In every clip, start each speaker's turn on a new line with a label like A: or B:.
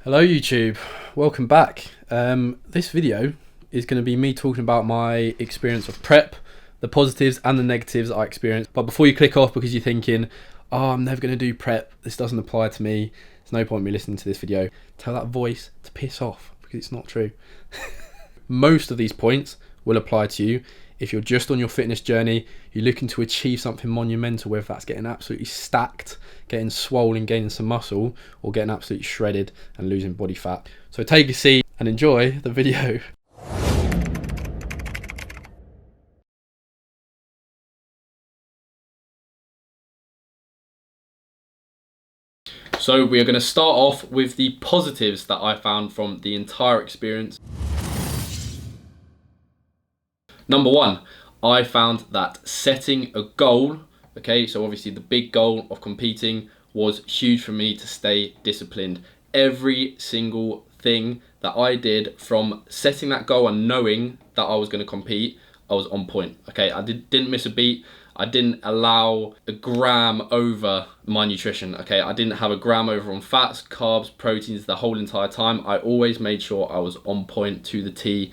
A: Hello YouTube, welcome back. This video is going to be me talking about my experience of prep, the positives and the negatives I experienced. But before you click off because you're thinking, oh, I'm never going to do prep, this doesn't apply to me, there's no point in me listening to this video, tell that voice to piss off because it's not true. Most of these points will apply to you if you're just on your fitness journey, you're looking to achieve something monumental, whether that's getting absolutely stacked, getting swollen, gaining some muscle, or getting absolutely shredded and losing body fat. So take a seat and enjoy the video. So we are going to start off with the positives that I found from the entire experience. Number one, I found that setting a goal, okay, so obviously the big goal of competing was huge for me to stay disciplined. Every single thing that I did from setting that goal and knowing that I was going to compete, I was on point, okay? I didn't miss a beat. I didn't allow a gram over my nutrition, okay? I didn't have a gram over on fats, carbs, proteins the whole entire time. I always made sure I was on point to the T.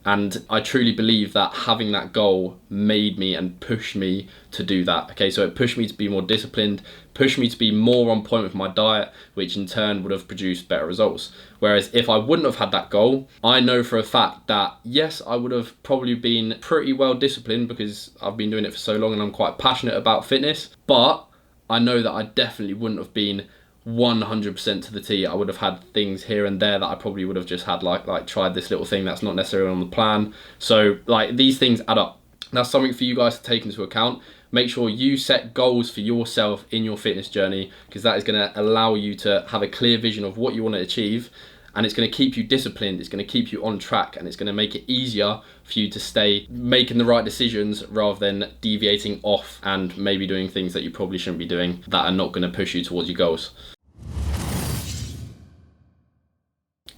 A: And I truly believe that having that goal made me and pushed me to do that. Okay, so it pushed me to be more disciplined, pushed me to be more on point with my diet, which in turn would have produced better results. Whereas if I wouldn't have had that goal, I know for a fact that yes, I would have probably been pretty well disciplined because I've been doing it for so long and I'm quite passionate about fitness. But I know that I definitely wouldn't have been 100% to the T. I would have had things here and there that I probably would have just had like tried this little thing that's not necessarily on the plan. So like these things add up. That's something for you guys to take into account. Make sure you set goals for yourself in your fitness journey because that is going to allow you to have a clear vision of what you want to achieve, and it's going to keep you disciplined, it's going to keep you on track, and it's going to make it easier for you to stay making the right decisions rather than deviating off and maybe doing things that you probably shouldn't be doing that are not going to push you towards your goals.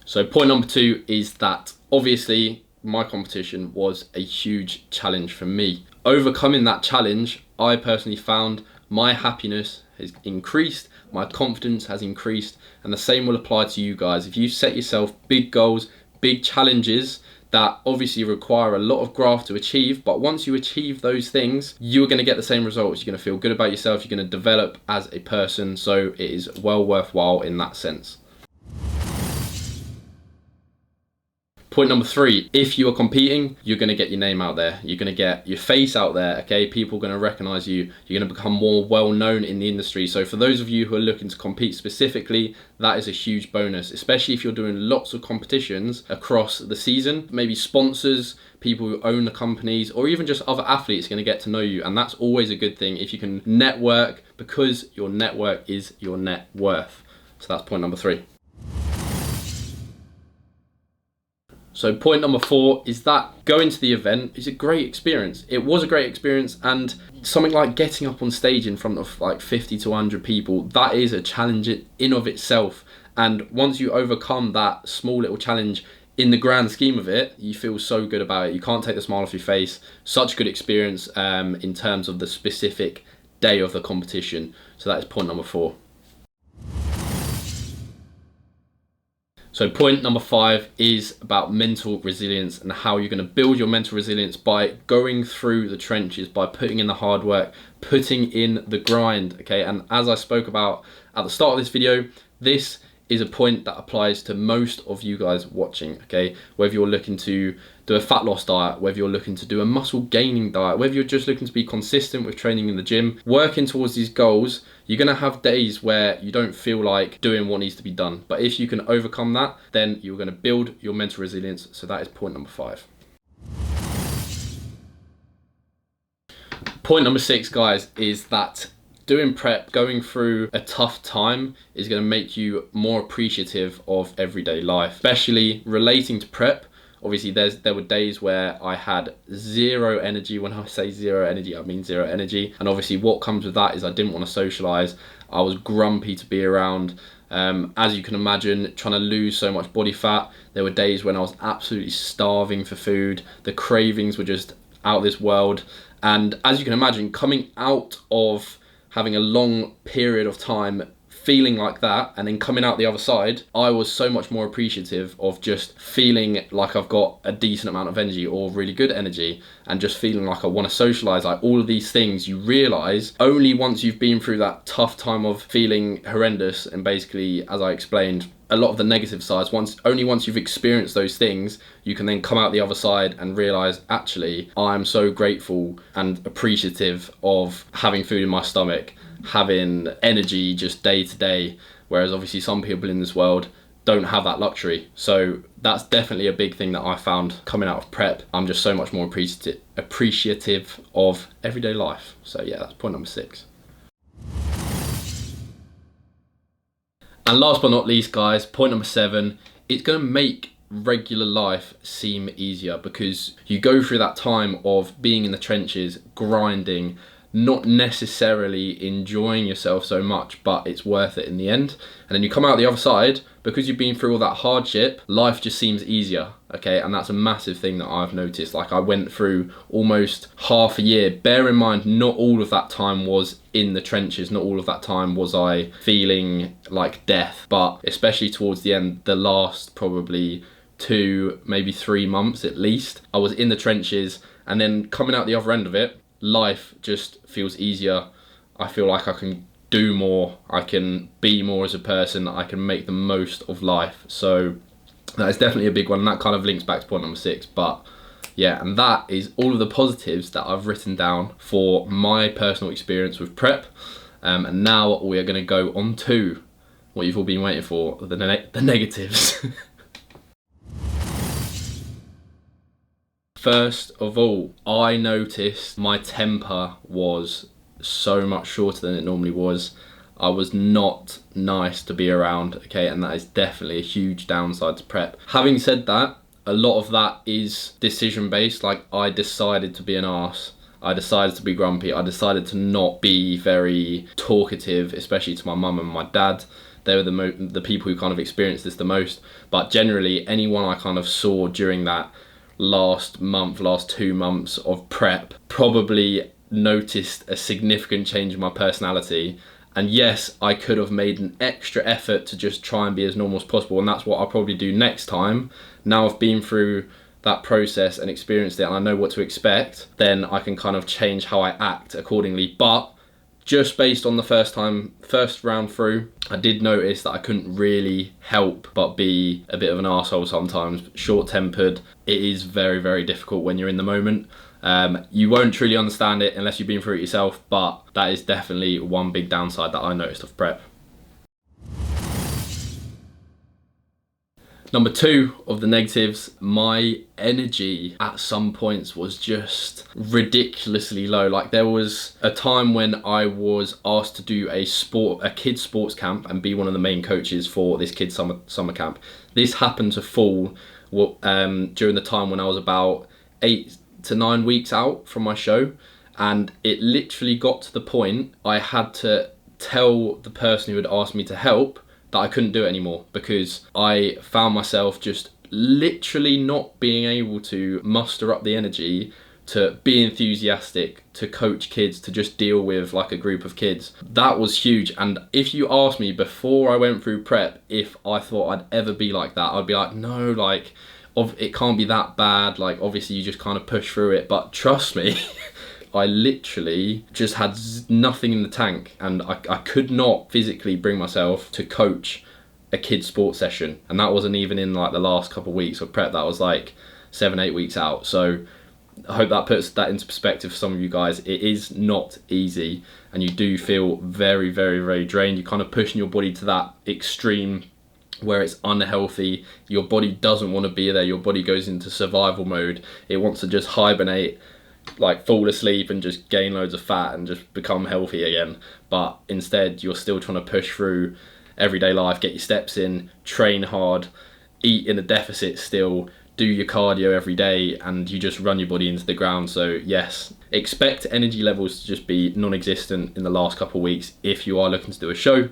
A: So point number two is that obviously my competition was a huge challenge for me. Overcoming that challenge, I personally found my happiness has increased, my confidence has increased, and the same will apply to you guys. If you set yourself big goals, big challenges that obviously require a lot of graft to achieve, but once you achieve those things, you're going to get the same results. You're going to feel good about yourself, you're going to develop as a person, so it is well worthwhile in that sense. Point number three, if you are competing, you're going to get your name out there. You're going to get your face out there, okay? People are going to recognize you. You're going to become more well-known in the industry. So for those of you who are looking to compete specifically, that is a huge bonus, especially if you're doing lots of competitions across the season. Maybe sponsors, people who own the companies, or even just other athletes are going to get to know you. And that's always a good thing if you can network, because your network is your net worth. So that's point number three. So point number four is that going to the event is a great experience. It was a great experience, and something like getting up on stage in front of like 50 to 100 people, that is a challenge in of itself. And once you overcome that small little challenge, in the grand scheme of it, you feel so good about it. You can't take the smile off your face. Such a good experience in terms of the specific day of the competition. So that is point number four. So point number five is about mental resilience and how you're going to build your mental resilience by going through the trenches, by putting in the hard work, putting in the grind, okay? And as I spoke about at the start of this video, this is a point that applies to most of you guys watching, okay? Whether you're looking to do a fat loss diet, whether you're looking to do a muscle gaining diet, whether you're just looking to be consistent with training in the gym, working towards these goals, you're going to have days where you don't feel like doing what needs to be done. But if you can overcome that, then you're going to build your mental resilience. So that is point number five. Point number six, guys, is that doing prep, going through a tough time is going to make you more appreciative of everyday life, especially relating to prep. Obviously, there were days where I had zero energy. When I say zero energy, I mean zero energy. And obviously what comes with that is I didn't want to socialize. I was grumpy to be around. As you can imagine, trying to lose so much body fat, there were days when I was absolutely starving for food. The cravings were just out of this world. And as you can imagine, coming out of having a long period of time feeling like that and then coming out the other side, I was so much more appreciative of just feeling like I've got a decent amount of energy or really good energy, and just feeling like I want to socialize. Like all of these things you realize only once you've been through that tough time of feeling horrendous, and basically, as I explained, a lot of the negative sides. Only once you've experienced those things, you can then come out the other side and realize, actually, I'm so grateful and appreciative of having food in my stomach, having energy just day to day, whereas obviously some people in this world don't have that luxury. So that's definitely a big thing that I found coming out of prep. I'm just so much more appreciative of everyday life. So yeah, that's point number 6. And last but not least, guys, point number 7, it's going to make regular life seem easier, because you go through that time of being in the trenches, grinding, not necessarily enjoying yourself so much, but it's worth it in the end. And then you come out the other side, because you've been through all that hardship, life just seems easier, okay? And that's a massive thing that I've noticed. Like, I went through almost half a year. Bear in mind, not all of that time was in the trenches, not all of that time was I feeling like death, but especially towards the end, the last probably 2, maybe 3 months at least, I was in the trenches. And then coming out the other end of it, life just feels easier. I feel like I can do more, I can be more as a person, I can make the most of life. So that is definitely a big one, and that kind of links back to point number 6. But yeah, and that is all of the positives that I've written down for my personal experience with prep. And now we are going to go on to what you've all been waiting for, the negatives. First of all, I noticed my temper was so much shorter than it normally was. I was not nice to be around, okay, and that is definitely a huge downside to prep. Having said that, a lot of that is decision based. Like, I decided to be an arse. I decided to be grumpy. I decided to not be very talkative, especially to my mum and my dad. They were the people who kind of experienced this the most. But generally, anyone I kind of saw during that last 2 months of prep probably noticed a significant change in my personality. And yes, I could have made an extra effort to just try and be as normal as possible, and that's what I'll probably do next time. Now I've been through that process and experienced it, and I know what to expect, then I can kind of change how I act accordingly. But just based on the first round through, I did notice that I couldn't really help but be a bit of an arsehole sometimes, short-tempered. It is very, very difficult when you're in the moment. You won't truly understand it unless you've been through it yourself, but that is definitely one big downside that I noticed of prep. Number 2 of the negatives, my energy at some points was just ridiculously low. Like, there was a time when I was asked to do a kids sports camp and be one of the main coaches for this kids summer camp. This happened to fall during the time when I was about 8 to 9 weeks out from my show, and it literally got to the point I had to tell the person who had asked me to help that I couldn't do it anymore, because I found myself just literally not being able to muster up the energy to be enthusiastic, to coach kids, to just deal with like a group of kids. That was huge. And if you asked me before I went through prep if I thought I'd ever be like that, I'd be like, no, like, it can't be that bad. Like, obviously you just kind of push through it. But trust me, I literally just had nothing in the tank, and I could not physically bring myself to coach a kids sports session. And that wasn't even in like the last couple of weeks of prep. That was like 7-8 weeks out. So I hope that puts that into perspective for some of you guys. It is not easy, and you do feel very, very, very drained. You're kind of pushing your body to that extreme where it's unhealthy. Your body doesn't want to be there. Your body goes into survival mode. It wants to just hibernate, like fall asleep and just gain loads of fat and just become healthy again. But instead, you're still trying to push through everyday life, get your steps in, train hard, eat in a deficit still, do your cardio every day, and you just run your body into the ground. So yes, expect energy levels to just be non-existent in the last couple of weeks if you are looking to do a show.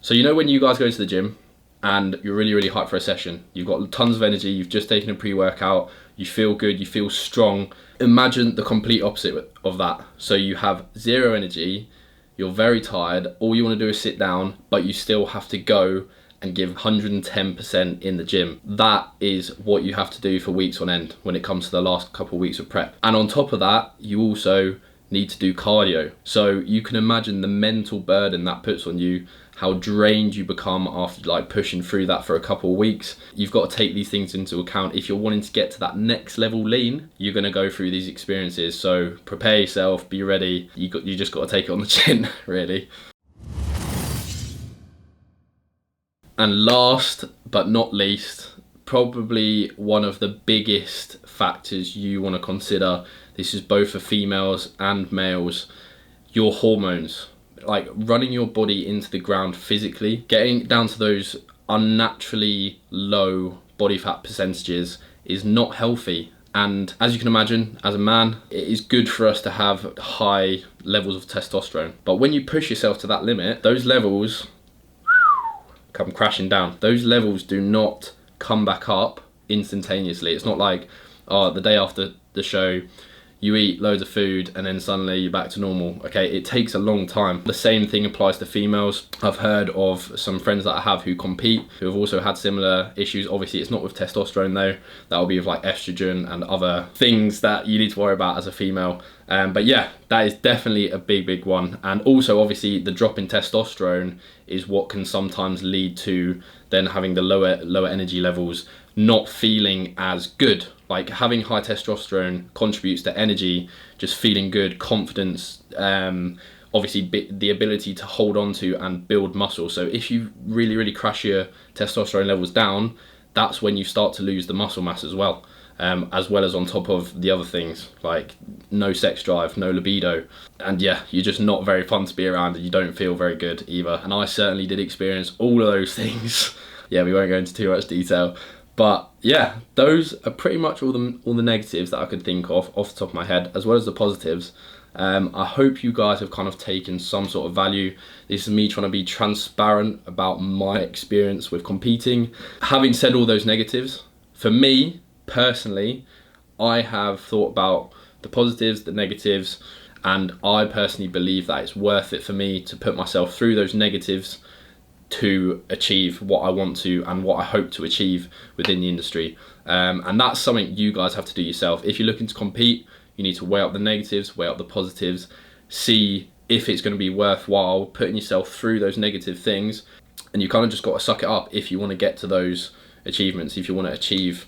A: So you know when you guys go to the gym and you're really, really hyped for a session. You've got tons of energy, you've just taken a pre-workout, you feel good, you feel strong. Imagine the complete opposite of that. So you have zero energy, you're very tired, all you want to do is sit down, but you still have to go and give 110% in the gym. That is what you have to do for weeks on end when it comes to the last couple of weeks of prep. And on top of that, you also need to do cardio. So you can imagine the mental burden that puts on you, how drained you become after like pushing through that for a couple of weeks. You've got to take these things into account. If you're wanting to get to that next level lean, you're going to go through these experiences. So prepare yourself, be ready. You just got to take it on the chin, really. And last but not least, probably one of the biggest factors you want to consider, this is both for females and males, your hormones. Like running your body into the ground physically, getting down to those unnaturally low body fat percentages is not healthy. And as you can imagine, as a man, it is good for us to have high levels of testosterone. But when you push yourself to that limit, those levels come crashing down. Those levels do not come back up instantaneously. It's not like, oh, the day after the show, you eat loads of food and then suddenly you're back to normal. Okay, it takes a long time. The same thing applies to females. I've heard of some friends that I have who compete, who have also had similar issues. Obviously, it's not with testosterone though. That'll be with like estrogen and other things that you need to worry about as a female. But yeah, that is definitely a big one. And also obviously the drop in testosterone is what can sometimes lead to then having the lower energy levels, not feeling as good. Like having high testosterone contributes to energy, just feeling good, confidence, obviously the ability to hold on to and build muscle. So if you really crash your testosterone levels down, that's when you start to lose the muscle mass as well as on top of the other things like no sex drive, no libido. And yeah, you're just not very fun to be around and you don't feel very good either. And I certainly did experience all of those things. Yeah, we won't go into too much detail. But yeah, those are pretty much all the negatives that I could think of off the top of my head, as well as the positives. I hope you guys have kind of taken some sort of value. This is me trying to be transparent about my experience with competing. Having said all those negatives, for me personally, I have thought about the positives, the negatives, and I personally believe that it's worth it for me to put myself through those negatives to achieve what I want to and what I hope to achieve within the industry. And that's something you guys have to do yourself. If you're looking to compete, you need to weigh up the negatives, weigh up the positives, see if it's going to be worthwhile putting yourself through those negative things. And you kind of just got to suck it up if you want to get to those achievements, if you want to achieve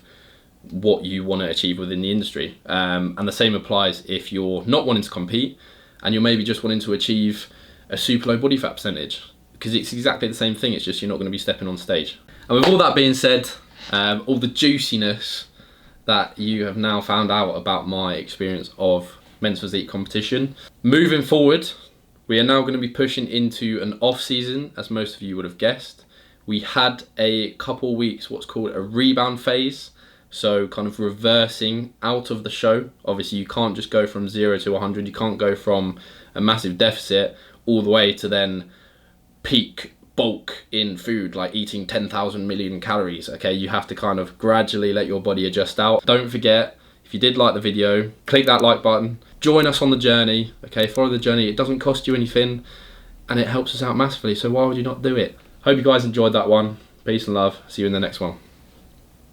A: what you want to achieve within the industry. And the same applies if you're not wanting to compete and you're maybe just wanting to achieve a super low body fat percentage, because it's exactly the same thing. It's just you're not going to be stepping on stage. And with all that being said, all the juiciness that you have now found out about my experience of men's physique competition, moving forward, we are now going to be pushing into an off season, as most of you would have guessed. We had a couple weeks what's called a rebound phase, so kind of reversing out of the show. Obviously you can't just go from 0 to 100, you can't go from a massive deficit all the way to then peak bulk in food, like eating 10,000 million calories. Okay, you have to kind of gradually let your body adjust out. Don't forget, if you did like the video, click that like button, join us on the journey. Okay, follow the journey. It doesn't cost you anything and it helps us out massively, so why would you not do it? Hope you guys enjoyed that one. Peace and love. See you in the next one.